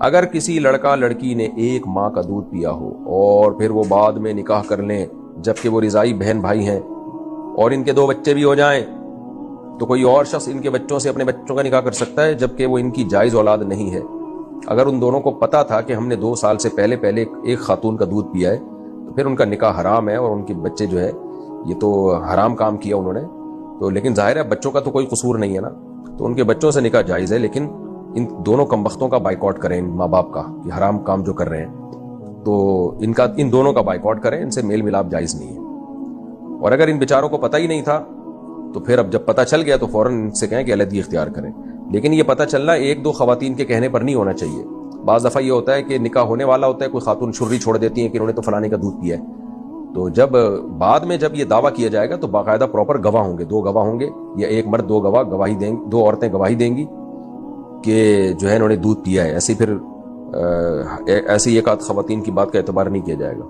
اگر کسی لڑکا لڑکی نے ایک ماں کا دودھ پیا ہو اور پھر وہ بعد میں نکاح کر لیں جبکہ وہ رضائی بہن بھائی ہیں اور ان کے 2 بچے بھی ہو جائیں، تو کوئی اور شخص ان کے بچوں سے اپنے بچوں کا نکاح کر سکتا ہے جبکہ وہ ان کی جائز اولاد نہیں ہے؟ اگر ان دونوں کو پتا تھا کہ ہم نے 2 سال سے پہلے ایک خاتون کا دودھ پیا ہے تو پھر ان کا نکاح حرام ہے اور ان کے بچے جو ہے یہ تو حرام کام کیا انہوں نے، تو لیکن ظاہر ہے بچوں کا تو کوئی قصور نہیں ہے نا، تو ان کے بچوں سے نکاح جائز ہے، لیکن ان دونوں کمبختوں کا بائیکاٹ کریں، ان ماں باپ کا، یہ حرام کام جو کر رہے ہیں تو ان دونوں کا بائیکاٹ کریں، ان سے میل ملاپ جائز نہیں ہے۔ اور اگر ان بیچاروں کو پتہ ہی نہیں تھا تو پھر اب جب پتہ چل گیا تو فوراً ان سے کہیں کہ علیحدگی اختیار کریں، لیکن یہ پتہ چلنا 1-2 خواتین کے کہنے پر نہیں ہونا چاہیے۔ بعض دفعہ یہ ہوتا ہے کہ نکاح ہونے والا ہوتا ہے، کوئی خاتون چھری چھوڑ دیتی ہیں کہ انہوں نے تو فلانے کا دودھ پیا ہے، تو جب بعد میں جب یہ دعویٰ کیا جائے گا تو باقاعدہ پراپر گواہ ہوں گے، 2 گواہ ہوں گے یا ایک مرد 2 گواہ گواہی دیں گے، 2 عورتیں گواہی دیں گی کہ جو ہے انہوں نے دودھ پیا ہے، ایسی ایک آدھ خواتین کی بات کا اعتبار نہیں کیا جائے گا۔